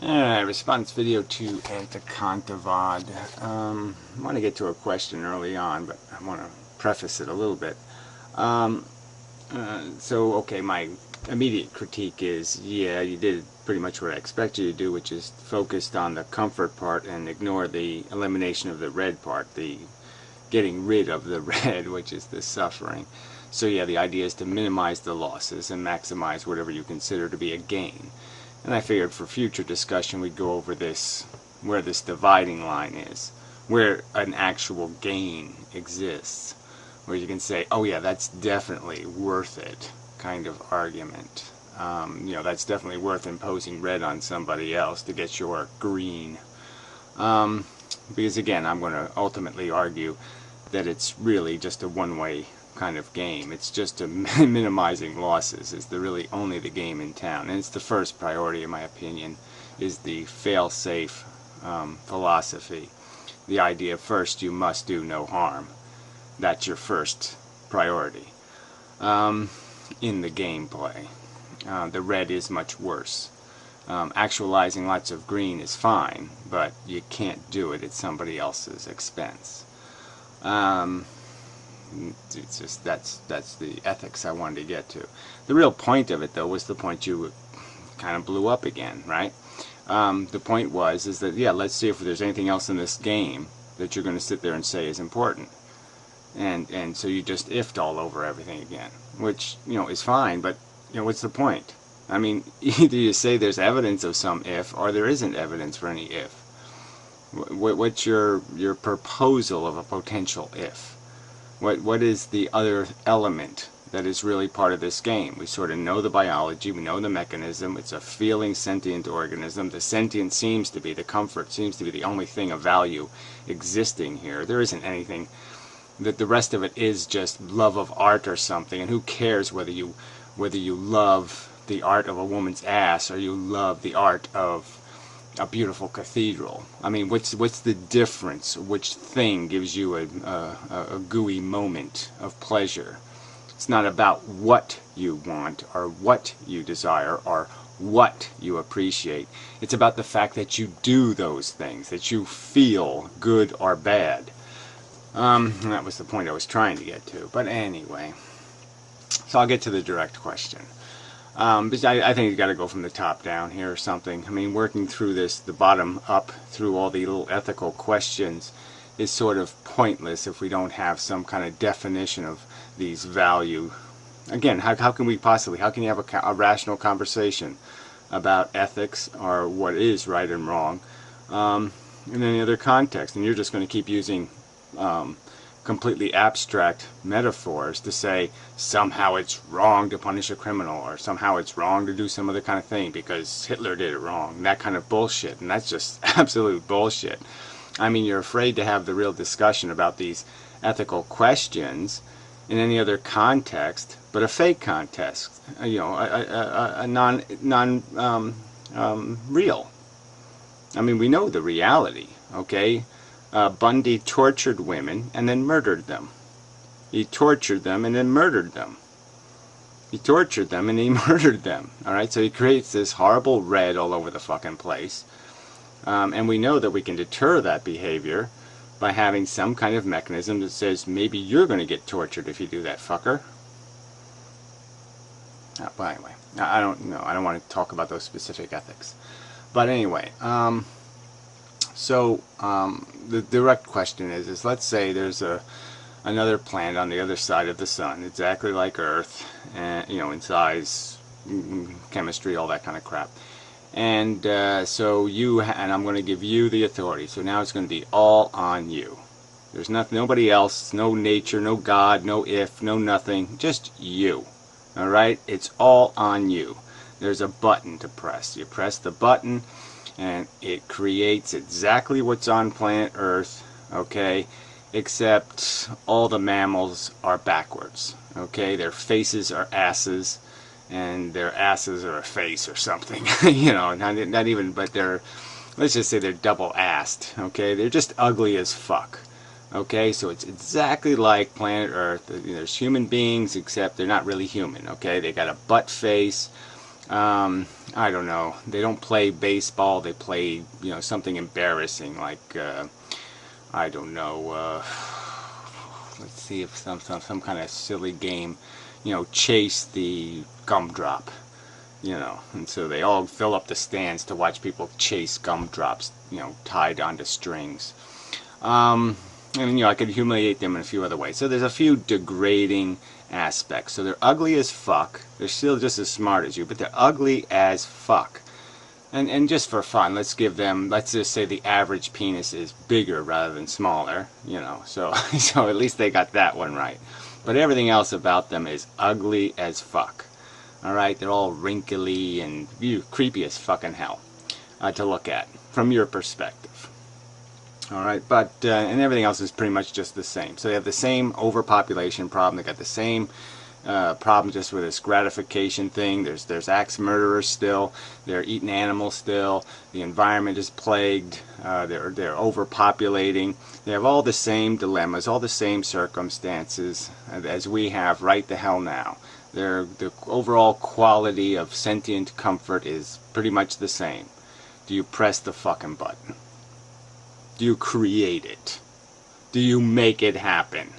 Alright, response video to Antikantavad. I want to get to a question early on, but I want to preface it a little bit. Okay, my immediate critique is, yeah, you did pretty much what I expected you to do, which is focused on the comfort part and ignore the elimination of the red part, the getting rid of the red, which is the suffering. So yeah, the idea is to minimize the losses and maximize whatever you consider to be a gain. And I figured for future discussion we'd go over this, where this dividing line is, where an actual gain exists, where you can say, oh yeah, that's definitely worth it kind of argument. That's definitely worth imposing red on somebody else to get your green. Because again, I'm going to ultimately argue that it's really just a one-way kind of game. It's just a minimizing losses is really only the game in town, and it's the first priority in my opinion, is the fail-safe philosophy. The idea first, you must do no harm. That's your first priority in the gameplay. The red is much worse. Actualizing lots of green is fine, but you can't do it at somebody else's expense. It's just that's the ethics I wanted to get to. The real point of it, though, was the point you kind of blew up again, right? The point is that, yeah, let's see if there's anything else in this game that you're going to sit there and say is important. And so you just ifed all over everything again, which, is fine, but, what's the point? I mean, either you say there's evidence of some if, or there isn't evidence for any if. What's your proposal of a potential if? What is the other element that is really part of this game? We sort of know the biology, we know the mechanism, it's a feeling sentient organism. The sentient seems to be, the comfort seems to be the only thing of value existing here. There isn't anything, that the rest of it is just love of art or something, and who cares whether you love the art of a woman's ass or you love the art of a beautiful cathedral. I mean, what's the difference? Which thing gives you a gooey moment of pleasure? It's not about what you want or what you desire or what you appreciate. It's about the fact that you do those things, that you feel good or bad. And that was the point I was trying to get to. But anyway, so I'll get to the direct question. Because I think you got to go from the top down here or something. I mean, working through this, the bottom up, through all the little ethical questions is sort of pointless if we don't have some kind of definition of these value. Again, how can we possibly, how can you have a rational conversation about ethics or what is right and wrong in any other context? And you're just going to keep using completely abstract metaphors to say somehow it's wrong to punish a criminal or somehow it's wrong to do some other kind of thing because Hitler did it wrong. That kind of bullshit, and that's just absolute bullshit. I mean, you're afraid to have the real discussion about these ethical questions in any other context but a fake context, a real. I mean, we know the reality, okay? Bundy tortured women and then murdered them. He tortured them and then murdered them. He tortured them and he murdered them. Alright, so he creates this horrible red all over the fucking place. And we know that we can deter that behavior by having some kind of mechanism that says maybe you're going to get tortured if you do that, fucker. But anyway, I don't know. I don't want to talk about those specific ethics. But anyway, the direct question is let's say there's another planet on the other side of the sun, exactly like Earth, and in size, chemistry, all that kind of crap. And so I'm going to give you the authority. So now it's going to be all on you. There's nobody else, no nature, no God, no if, no nothing, just you. All right, it's all on you. There's a button to press. You press the button and it creates exactly what's on planet Earth, okay, except all the mammals are backwards, okay? Their faces are asses, and their asses are a face or something, not even, but let's just say they're double-assed, okay? They're just ugly as fuck, okay? So it's exactly like planet Earth. There's human beings, except they're not really human, okay? They got a butt face, I don't know. They don't play baseball. They play, something embarrassing like, I don't know. Let's see if some kind of silly game, chase the gumdrop, and so they all fill up the stands to watch people chase gumdrops, tied onto strings. And I could humiliate them in a few other ways. So there's a few degrading aspects. So they're ugly as fuck. They're still just as smart as you, but they're ugly as fuck. And just for fun, let's just say the average penis is bigger rather than smaller, so so at least they got that one right. But everything else about them is ugly as fuck. Alright, they're all wrinkly and creepy as fucking hell to look at from your perspective. Alright, but and everything else is pretty much just the same. So they have the same overpopulation problem. They got the same problem just with this gratification thing. There's axe murderers still. They're eating animals still. The environment is plagued. They're overpopulating. They have all the same dilemmas, all the same circumstances as we have right the hell now. The overall quality of sentient comfort is pretty much the same. Do you press the fucking button? Do you create it? Do you make it happen?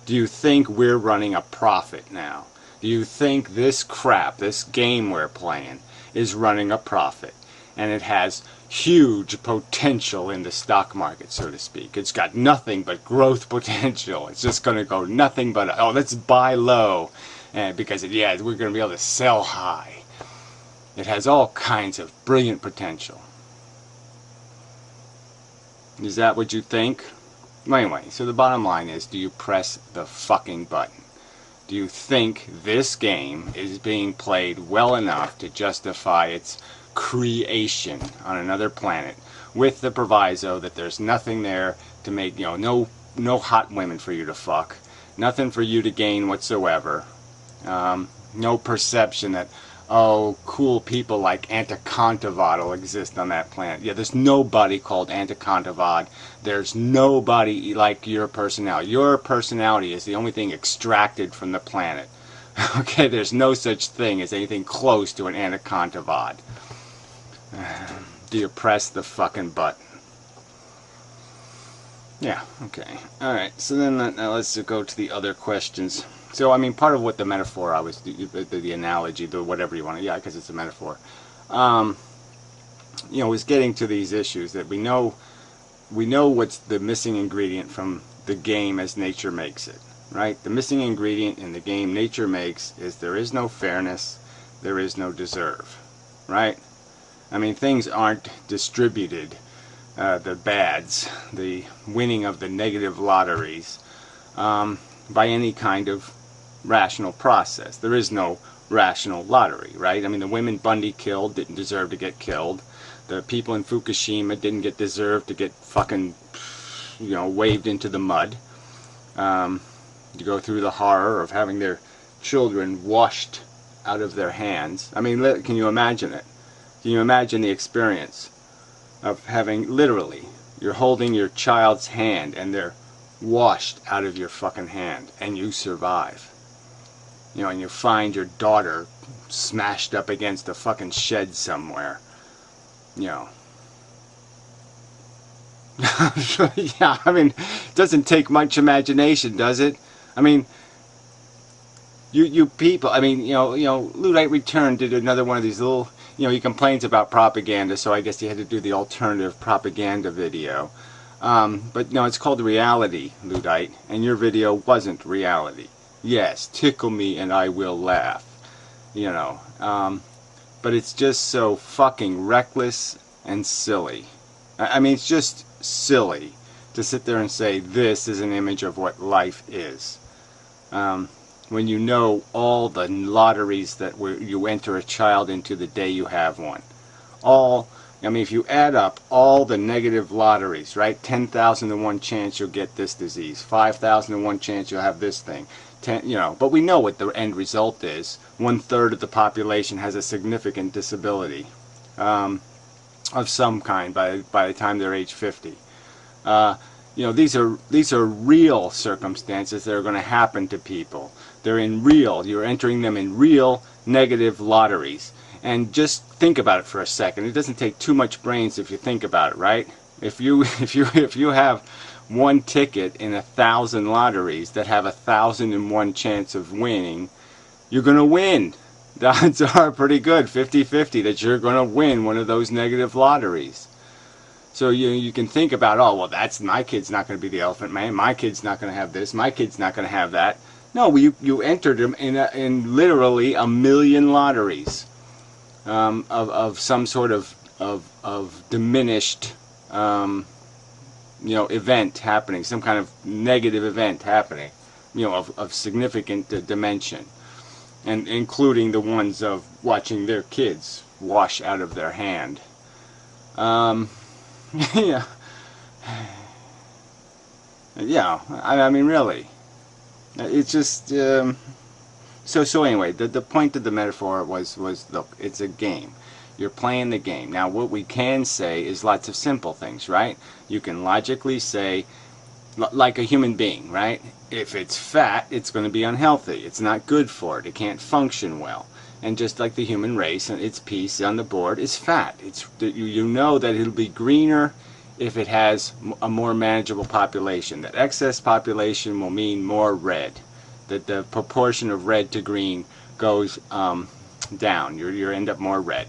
Do you think we're running a profit now? Do you think this crap, this game we're playing, is running a profit? And it has huge potential in the stock market, so to speak. It's got nothing but growth potential. It's just going to go nothing but, let's buy low. And because, we're going to be able to sell high. It has all kinds of brilliant potential. Is that what you think? Well, anyway, so the bottom line is, do you press the fucking button? Do you think this game is being played well enough to justify its creation on another planet with the proviso that there's nothing there to make, no hot women for you to fuck, nothing for you to gain whatsoever, no perception that, cool people like Anticontavad will exist on that planet. Yeah, there's nobody called Anticontavad. There's nobody like your personality. Your personality is the only thing extracted from the planet. Okay, there's no such thing as anything close to an Anticontavad. Do you press the fucking button? Yeah, okay. Alright, so then now let's go to the other questions. So, I mean, part of what the metaphor the analogy, the whatever you want to, because it's a metaphor, was getting to these issues that we know what's the missing ingredient from the game as nature makes it, right? The missing ingredient in the game nature makes is there is no fairness, there is no deserve, right? I mean, things aren't distributed, the bads, the winning of the negative lotteries, by any kind of rational process. There is no rational lottery, right? I mean, the women Bundy killed didn't deserve to get killed. The people in Fukushima didn't deserve to get fucking, waved into the mud. To go through the horror of having their children washed out of their hands. I mean, can you imagine it? Can you imagine the experience of having, literally, you're holding your child's hand and they're washed out of your fucking hand and you survive? And you find your daughter smashed up against a fucking shed somewhere. Yeah, I mean, it doesn't take much imagination, does it? I mean, you people, I mean, Luddite Return did another one of these little, he complains about propaganda, so I guess he had to do the alternative propaganda video. But no, it's called Reality, Luddite, and your video wasn't reality. Yes, tickle me and I will laugh, but it's just so fucking reckless and silly. I mean, it's just silly to sit there and say this is an image of what life is, when you know all the lotteries that you enter a child into the day you have one. I mean, if you add up all the negative lotteries, right? 10,000 to 1 chance you'll get this disease, 5,000 to 1 chance you'll have this thing. But we know what the end result is. 1/3 of the population has a significant disability of some kind by the time they're age 50. These are real circumstances that are going to happen to people. They're you're entering them in real negative lotteries. And just think about it for a second. It doesn't take too much brains if you think about it, right? If you have one ticket in 1,000 lotteries that have 1,001 chance of winning, you're going to win. The odds are pretty good, 50-50, that you're going to win one of those negative lotteries. So you can think about, oh, well, that's my kid's not going to be the Elephant Man. My kid's not going to have this. My kid's not going to have that. No, you entered them in literally 1,000,000 lotteries of some sort of diminished event happening, some kind of negative event happening, of significant dimension, and including the ones of watching their kids wash out of their hand. Yeah. Yeah, I mean, really. It's just, so anyway, the point of the metaphor was, look, it's a game. You're playing the game. Now, what we can say is lots of simple things, right? You can logically say, like a human being, right? If it's fat, it's going to be unhealthy. It's not good for it. It can't function well. And just like the human race, and its piece on the board is fat. You know that it'll be greener if it has a more manageable population. That excess population will mean more red. That the proportion of red to green goes down. You end up more red.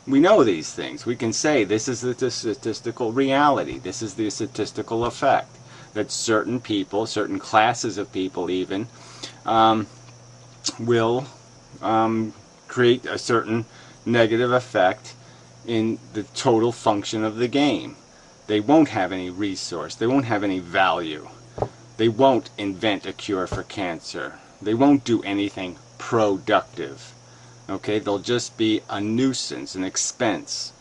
We know these things. We can say this is the statistical reality. This is the statistical effect. That certain people, certain classes of people even, will create a certain negative effect in the total function of the game. They won't have any resource. They won't have any value. They won't invent a cure for cancer. They won't do anything productive. Okay, they'll just be a nuisance, an expense,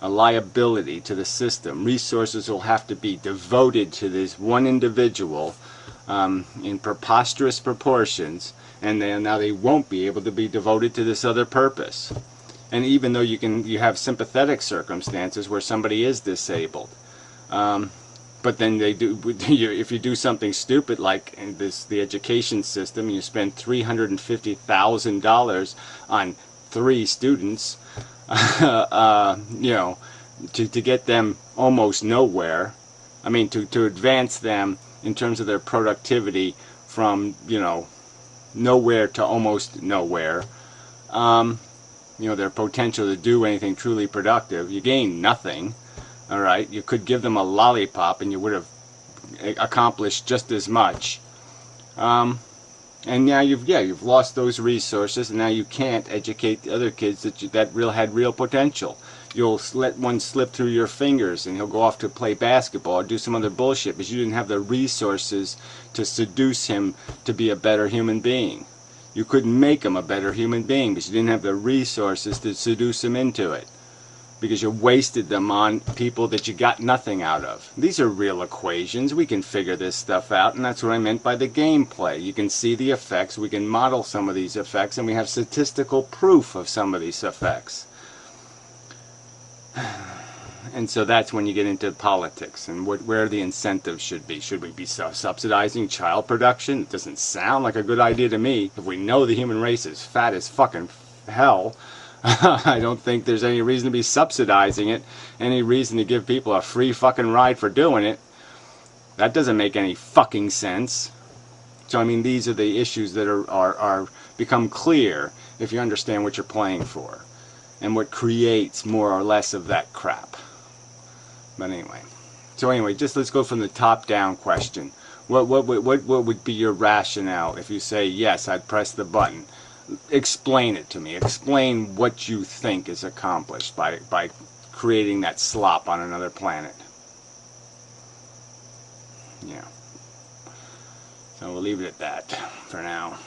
a liability to the system. Resources will have to be devoted to this one individual in preposterous proportions, and now they won't be able to be devoted to this other purpose. And even though you have sympathetic circumstances where somebody is disabled, but then they do, if you do something stupid like in the education system, you spend $350,000 on 3 students, to get them almost nowhere. I mean, to advance them in terms of their productivity from nowhere to almost nowhere. Their potential to do anything truly productive, you gain nothing. All right, you could give them a lollipop and you would have accomplished just as much. And now you've lost those resources, and now you can't educate the other kids that had real potential. You'll let one slip through your fingers, and he'll go off to play basketball or do some other bullshit because you didn't have the resources to seduce him to be a better human being. You couldn't make him a better human being because you didn't have the resources to seduce him into it, because you wasted them on people that you got nothing out of. These are real equations. We can figure this stuff out, and that's what I meant by the gameplay. You can see the effects. We can model some of these effects, and we have statistical proof of some of these effects. And so that's when you get into politics and where the incentives should be. Should we be subsidizing child production? It doesn't sound like a good idea to me. If we know the human race is fat as fucking hell, I don't think there's any reason to be subsidizing it, any reason to give people a free fucking ride for doing it. That doesn't make any fucking sense. So I mean, these are the issues that are become clear if you understand what you're playing for and what creates more or less of that crap. But anyway, just let's go from the top down question. What would be your rationale if you say yes, I'd press the button? Explain it to me. Explain what you think is accomplished by creating that slop on another planet. Yeah. So we'll leave it at that for now.